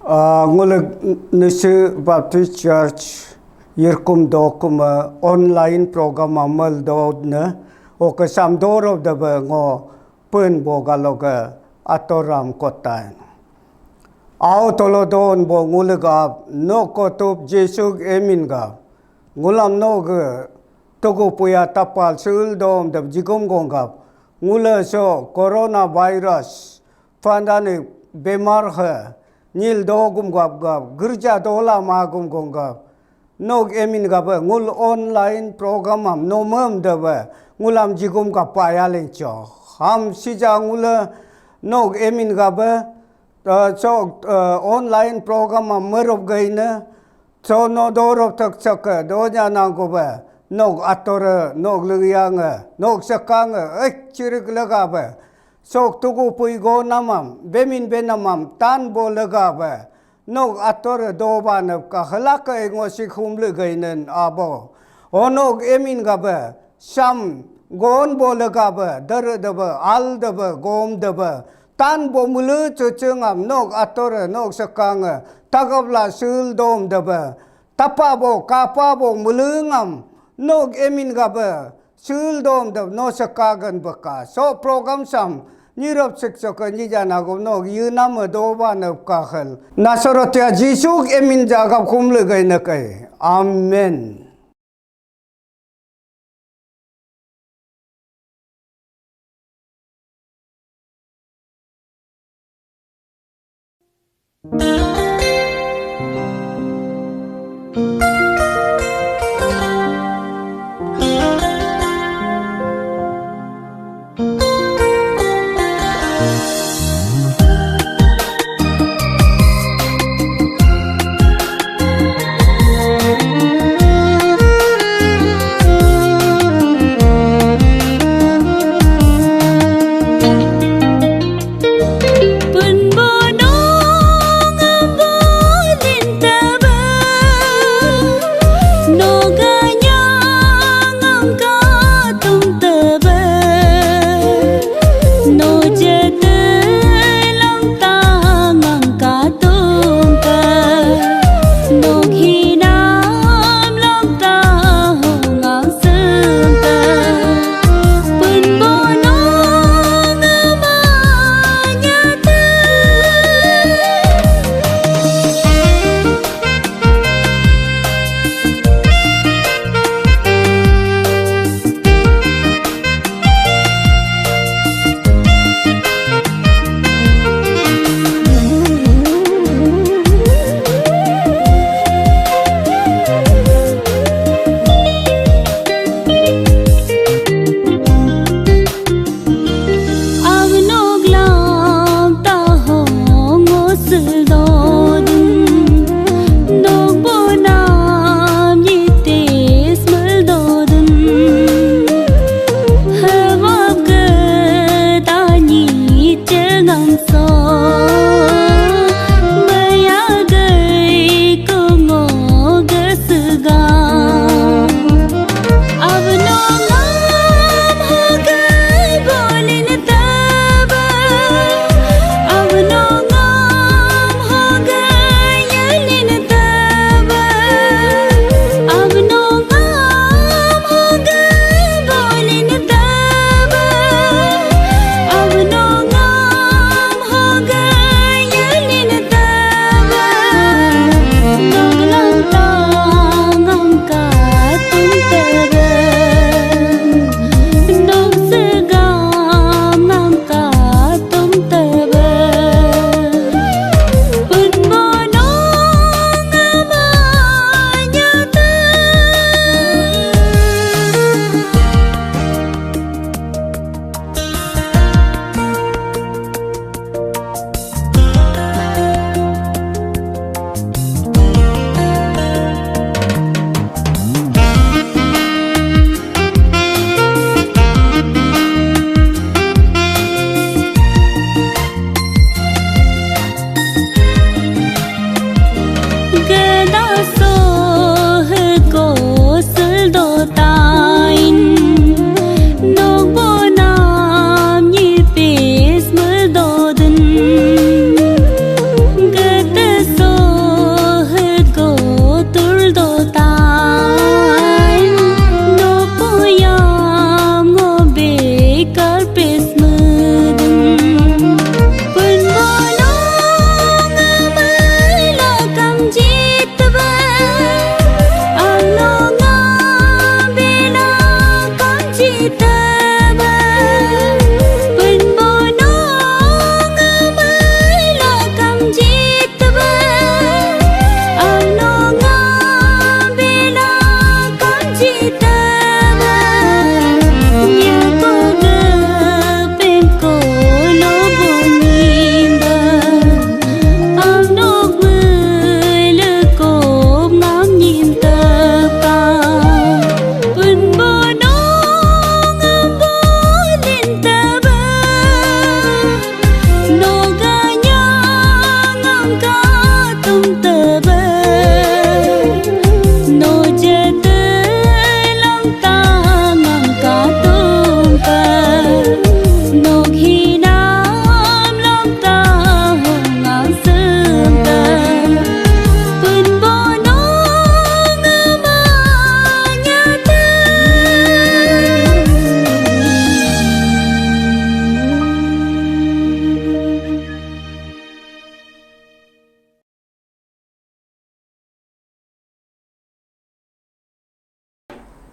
Ngulag Nyishi Baptist Church Yirkum Dokuma online program amal dodna o kasam doro daba ngo pun bogaloga atoram kotain. Aw tolodon bo ngulag no kotub Jesug emin ga ngulam no ga togo puya tapal sul dom dab jigum gongab ngula so coronavirus pandani bemar ha Nil dogum gab gab gerja dola magum gongab nog emin gab ngul online program am no mum daba ngulam jigum gab paya lencho ham sija ngula nog emin gab so online program am merob gaina so no dorok tak chaka donya nango ba nog ator nog luyang nog sakang chirik laga ba sok tugu puigo namam bemin benamam tan bo laga ba nog ator doba nab ka halaka engo sikhum legainen abo onog emin ga ba sam gon bo laga ba dar daba al daba gom daba tan bo mulu chuchungam nog ator nog sakang tagabla sul dom daba tapa bo kapa bo mulungam nog emin ga ba sul dom dab no sakagan baka so program sam Nirap seksaka nijana gom nog yunam doba nab kahal nasarotya Jisuk emin jagab kumle gai nakai amen.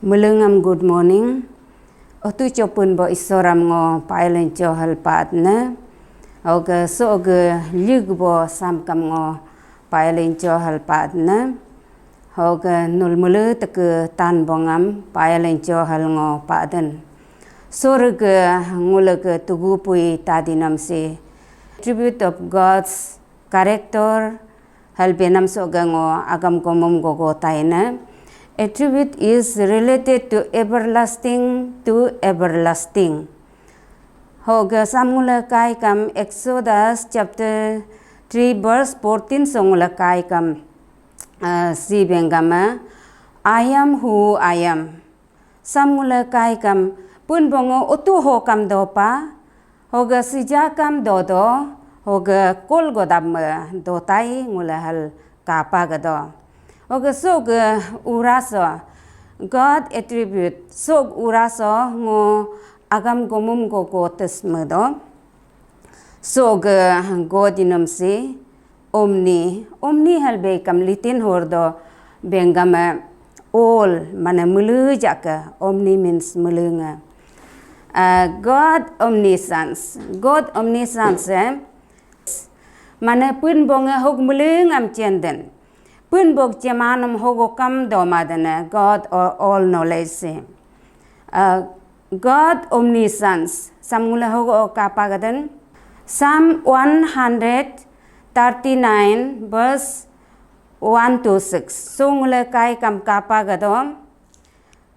Mulungam good morning. Otu chopun bo isoram ngo pailen cho halpat na. Oga so oga lyug bo sam kam ngo pailen cho halpat na. Oga nul mulu tak tan bongam pailen cho hal ngo paden. Sorga ngulaga tugu pui tadinam se. Tribute of God's character halbenam soga ngo agam komum gogo taina. Attribute is related to everlasting to everlasting. Hoga samula kai kam Exodus chapter 3 verse 14 songula kai kam si bengama I am who I am. Samula kai kam pun bongo utu ho kam dopa hoga sija kam dodo hoga kol godam do tai ngula hal kapa gado. Oga sog uraso God attribute sog uraso ngo agam gomum go tesmedo sog godinum si omni halbe kam litin hordo bengama all mana mulu jaka omni means mulunga God omniscience mana pun bonga hog mulung am chenden pun bog jamanam hogo kam domadana God or all knowledge God omniscience samula hogo kapagadan Psalm 139 verse 1 to 6 songula kai kam kapagadom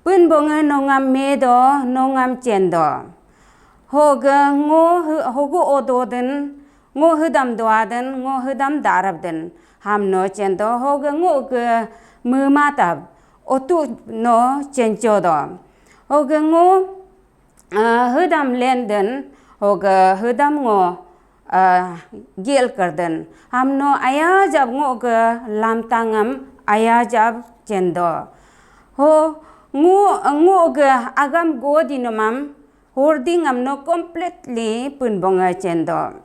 pun bonga nongam medo nongam chendo hoga hogo ododen ngo hudam doaden ngo hudam darabden ham no chendo hoga ngo ke mumatab otu no chencho do hoga ngo hudam lenden hoga hudam ngo gel karden ham no aya jab ngo ke lam tangam aya jab chendo ho ngo ke agam godinumam hoarding am no completely punbonga chendo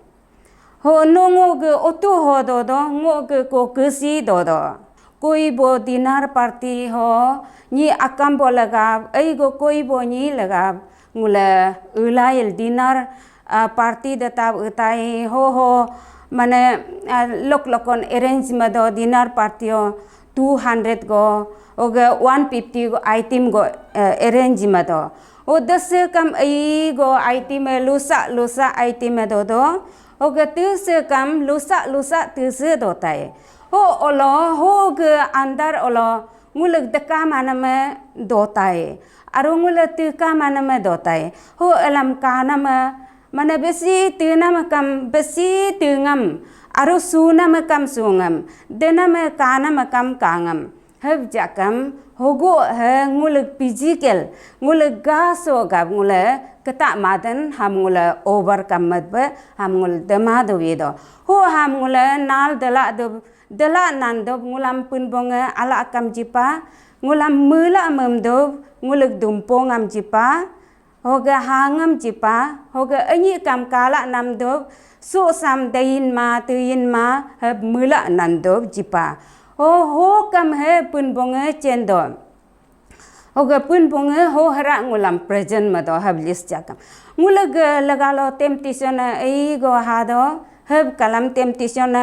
ho no ngo ge otu ho do ngo ge ko kusi do koi bo dinar party ho ni akam bo laga ai go koi bo ni laga ngula ulail dinar party data utai ho mane lokon arrange ma do dinar party ho 200 go oga 150 go item go arrange ma do o das kam ai go item lusa item do hoga tuse kam lusa tuse dotai ho olo ho ge andar olo ngulak deka maname dotai aru ngulak tuka maname dotai ho alam kanama mana besi tunam kam besi tungam aru sunam kam sungam denam kanam kam kangam heb jakam hogo he ngulak physical ngulak gaso gab ngulak kata madan ham ngula overcome madba ham ngul demado yedo ho ham ngula nal dala nan do ngulam pun bonga ala akam jipa ngulam mula mamdo nguluk dumpong am jipa hoga hangam jipa hoga anyi kam kala namdo so sam dain ma tuin ma heb mula nando jipa ho kam he pun bonga chendo hoga pun bonga ho hara ngulam present ma do hablis jakam ngulag lagalo temptation ai go hado heb kalam temptation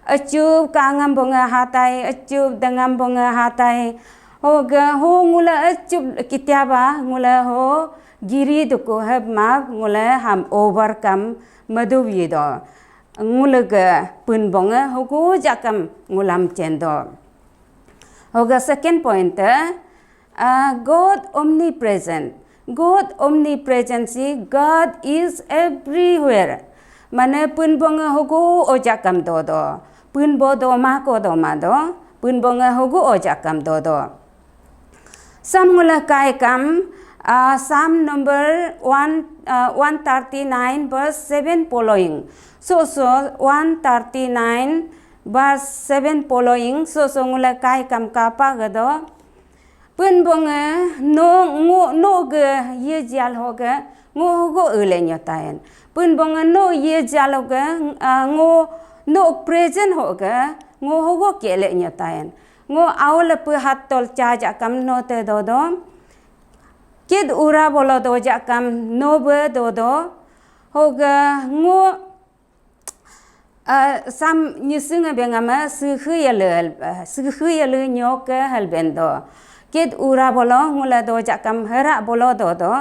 achu kangam bonga hatai achu dangam bonga hatai hoga ho ngula achu kityaba ngula ho giri duko heb ma ngula ham overcome madu yedo ngulag pun bonga hogo jakam ngulam chendo hoga second point God omnipresent. God omnipresency. God is everywhere. Mana pun bonga hogo ojakam dodo. Pun bodo ma ko do ma do. Pun bonga hogo ojakam dodo. Samula kai kam Psalm number 139 verse 7 following. So 139 verse 7 following. So ngula kai kam kapa gado. Pun bonga no ge ye jal hoga ngo go ule nyotain pun bonga no ye jal hoga ngo no present hoga ngo hogo kele nyotain ngo awla pu hat tol cha ja kam no te do kid ura bolo do jakam no be do do hoga ngo sam nyusunga bengama su khuyale nyok halbendo kid ura bolo ngula do jakam hera bolo do do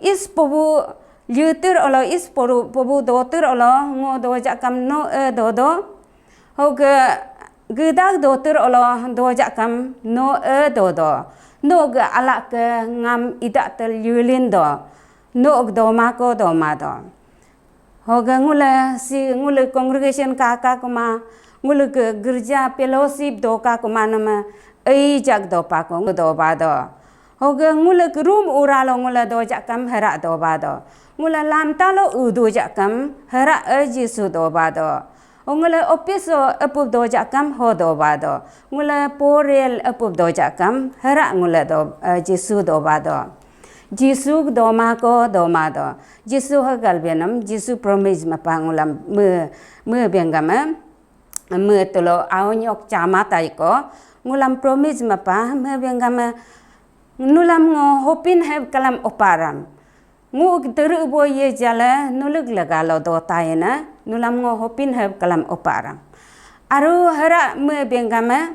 is pobu yutur olo is pobu dotur olo ngo do jakam no do do hoga gedak dotur olo do jakam no do do no ga alak ngam idak tel yulin do no do ma ko do ma do hoga ngula congregation ka kuma ngula ke gerja fellowship do ka kuma nama ei jak do pa ko do ba do hoga ngula ke room uralo ngula do jakam hera do ba do ngula lam talo udu jakam hera jisu do ba do ngula office apup do jakam ho do ba do ngula porel apup do jakam hera ngula do jisu do ba do jisu do ma ko do ma do jisu ha galbenam jisu promise ma pangulam me bengama me tolo awnyok chama tai ko ngulam promise ma pa me bengama nulam ngo hopin have kalam oparam ngu teru bo ye jala nulug lagalo do tayena nulam ngo hopin have kalam oparam aru hara me bengama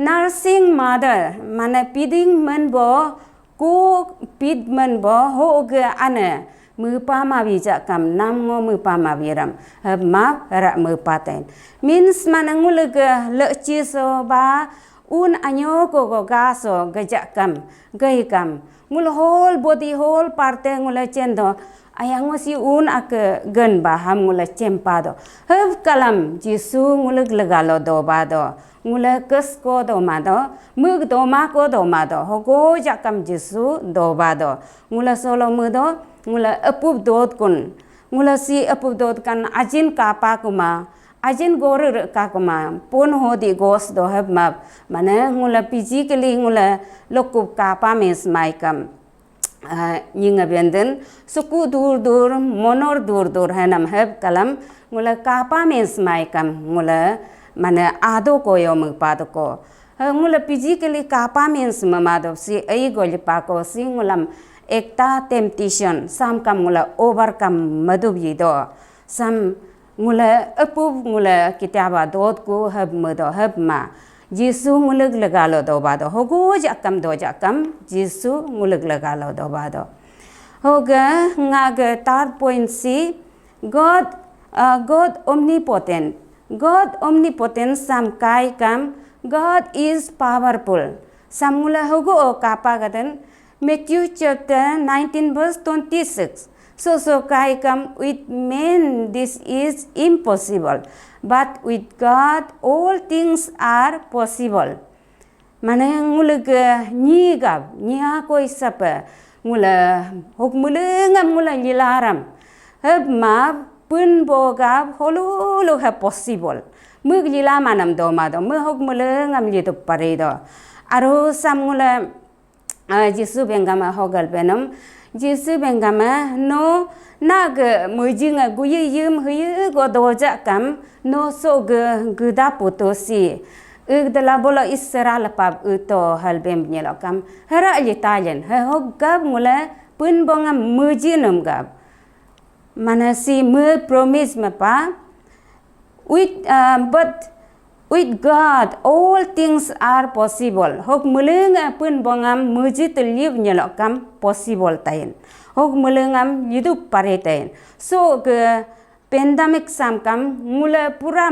nursing mother mana piding men bo ku pid men bo ho ge ane mu pa ma bi jakam nam ngo mu pa ma biram ma hara mu paten means mana nguleg le chi so ba un anyo ko gaso gajakam gaikam ngul whole body whole parte ngula chendo ayang si un ak gan ba ham ngula chempa do have kalam jisu nguleg legalo do ba do ngula kes ko do ma do mug do ma ko do ma do hogo jakam jisu do ba do ngula solo mu do ngula apup dot kun ngula si apup dot kan ajin kapa kuma ajin gorer ka kuma pon ho di gos do have map mane ngula physically ngula lokup kapa mes maikam nyinga benden suku dur monor dur hanam have kalam ngula kapa mes maikam ngula mane ado ko yom pa do ko ngula physically kapa mes mamado si ai gol pa ko si ngulam ekta temptation sam kam ngula overcome madubyi do sam ngula apup ngula kitaba dot ko hab mado hab ma jisu nguleg lagalo do ba do hogo jakam do jakam jisu nguleg lagalo do ba do hoga ngag third point si god omnipotent sam kai kam god is powerful samula hogo kapa gadan Matthew chapter 19 verse 26 so kai kam with men this is impossible but with God all things are possible mane nguleg nya ko isapa ngula hok mulengam ngula lilaram heb ma pun bogab holu ha possible mug lila manam do ma do mu hok mulengam li to pare do aro sam ngula jisu bengama hogal benam jisu bengama no nag mujinga guye yum huye go doja kam no so guda putosi ugdala bola isra lapab uto halbem nyelo kam hara italian ha hogab mula pun bongam mujinum gab manasi mu promise mapa but with God all things are possible hok mulenga pun bongam muji to live nyelo kam possible tain hok mulengam yidu pare tain so pandemic samkam mula pura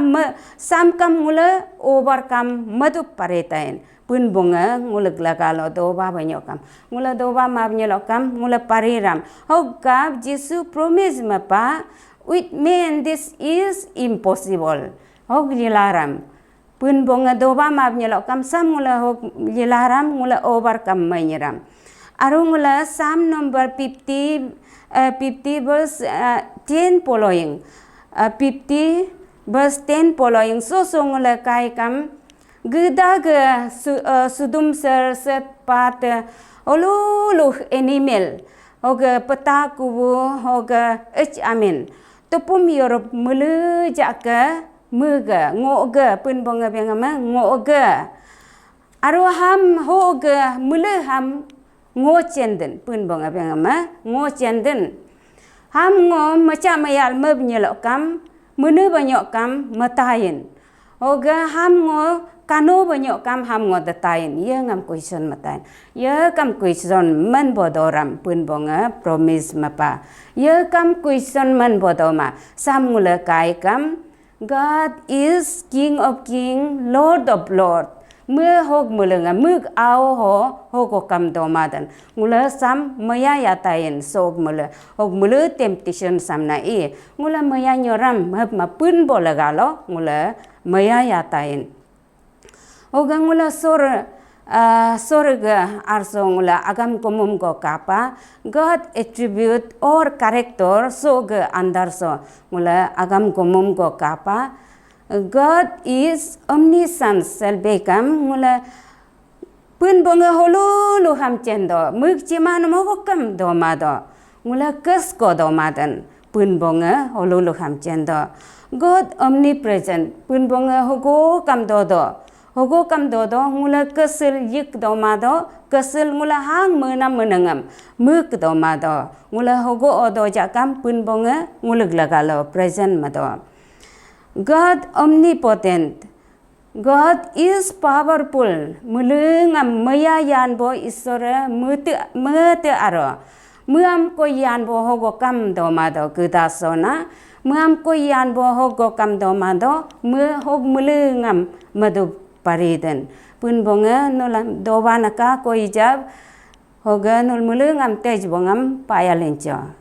samkam mula overcome madu pare tain pun bonga ngula glagalo do ba banyokam ngula do ba ma nyelokam ngula pariram hok gab jisu promise mapa with men this is impossible hok dilaram pun bonga do ba ma nyelokam sam ngula hok dilaram ngula overcome manyiram arungula Psalm number 50 verse 10 following 50 verse 10 following so ngula kai kam gedag sudum set pat oluluh animal hoga peta kubu hoga amen topum yorop mulu jaka muga ngoga pun bonga bengama ngoga aru ham hoga mulu ham ngo chenden pun bong abeng ama ngo chenden ham ngo macha mayal meb nyelokam menu banyokam matayin oga ham ngo kano banyokam ham ngo datain ye ngam question matain ye kam question man bodoram pun bonga promise mapa ye kam question man bodoma sam ngula kai kam God is King of King Lord of Lord เมื่อหกมือเลยมึกเอาหกกำตัวมาดันงูเลยซ้ำเมื่อยาตายนโศกมือเลยหกมือเลยเต็มติชนซ้ำนั่นอีงูเลยเมื่อยยอรัมมาปืนบอลกาลงูเลยเมื่อยาตายนโอ้กังูเลยsorry ga arso ngula agam komum ko kapa God attribute or character so ga andar so ngula agam komum ko kapa God is omniscient selbekam ngula pun bonga holo lu ham chendo muk chima no mo kam do ma do ngula kas ko do ma dan pun bonga holo lu ham chendo God omnipresent pun bonga hogo kam do hogo kam do ngula kasil yik do ma do kasil ngula hang menam menangam muk do ma do ngula hogo odo jakam pun bonga ngula glagalo present ma do God omnipotent God is powerful mulungam maya yan bo isora mute aro muam ko yan bo hogo kam do ma do kudasona muam ko yan bo hogo kam do ma do mu hog mulungam madu paridan pun bonga nolam dobanaka ko ijab hoga nol mulungam tej bongam payalencho la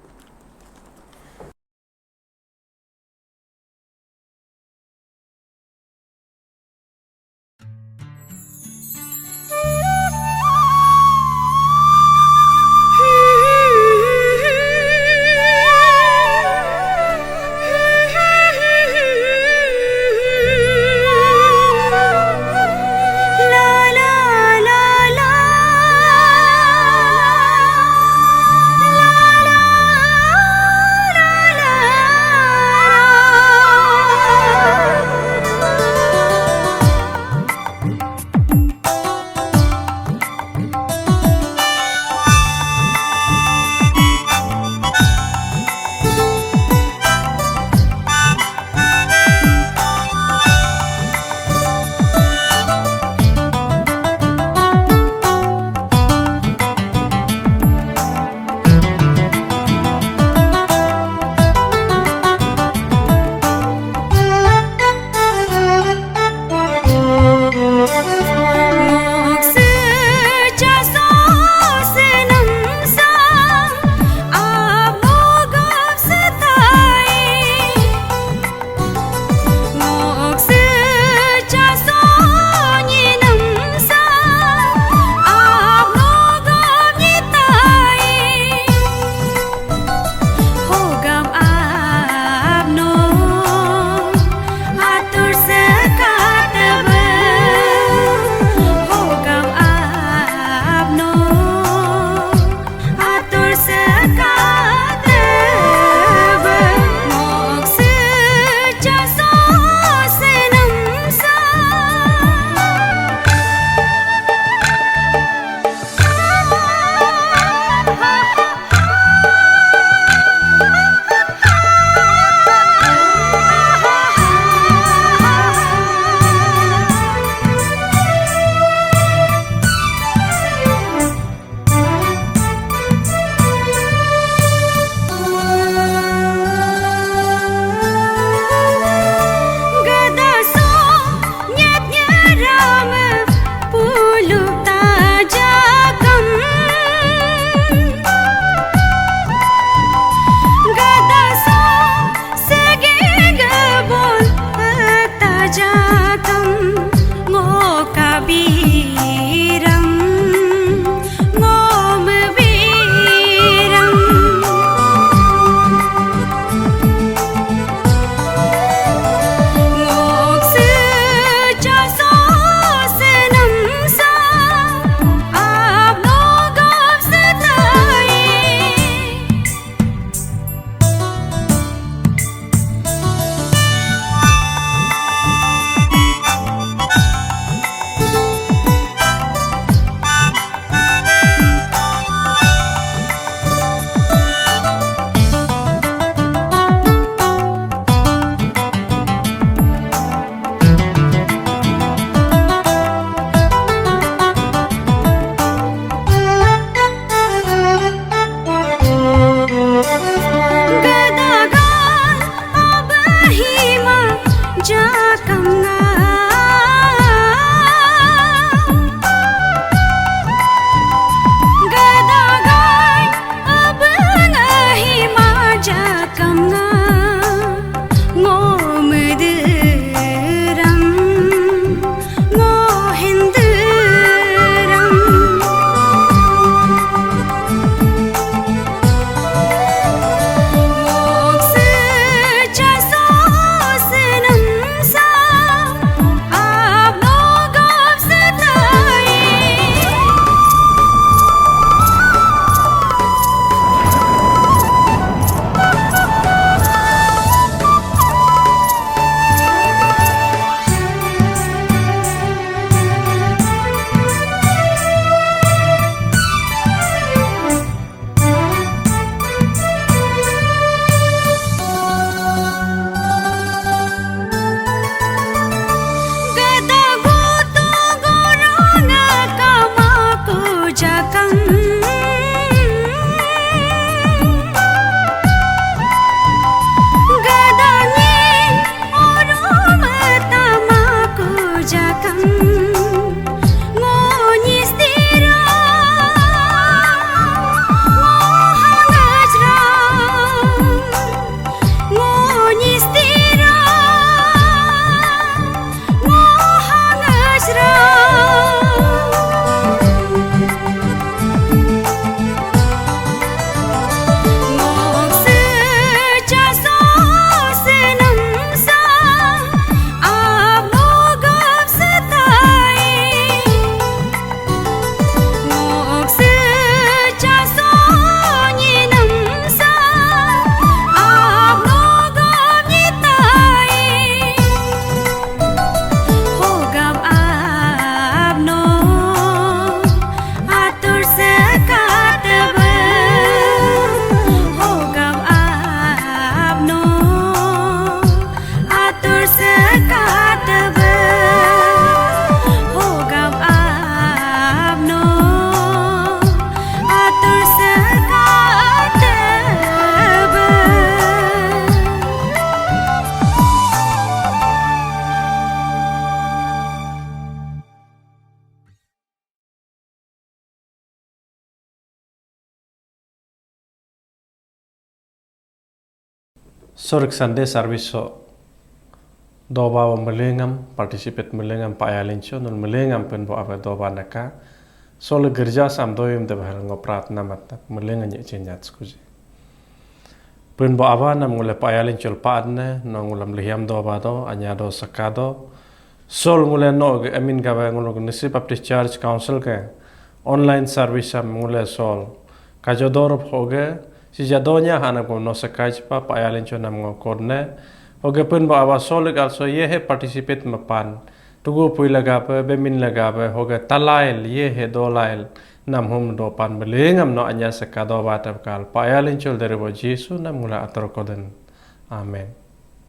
Sorek Sunday service so doba melengam participate melengam payalincho non melengam pen bo ava doba naka sol gerja sam doyum de bahar ngoprat namat melengan ye chenyat skuji pen bo ava nam ngule payalincho padne no ngulam lihiam doba do anya do sakado sol ngule no amin ka ba ngulog nisi baptist church council ke online service am ngule sol kajodor hoge si jadonya hana ko no sakaj pa payalincho nam ngo korne oke pun ba awa solik also ye he participate mapan tugu pui laga pe bemin laga pe hoge talail ye he dolail nam hum do pan melengam no anya sakado batab kal payalincho derebo jesu nam mula ator koden amen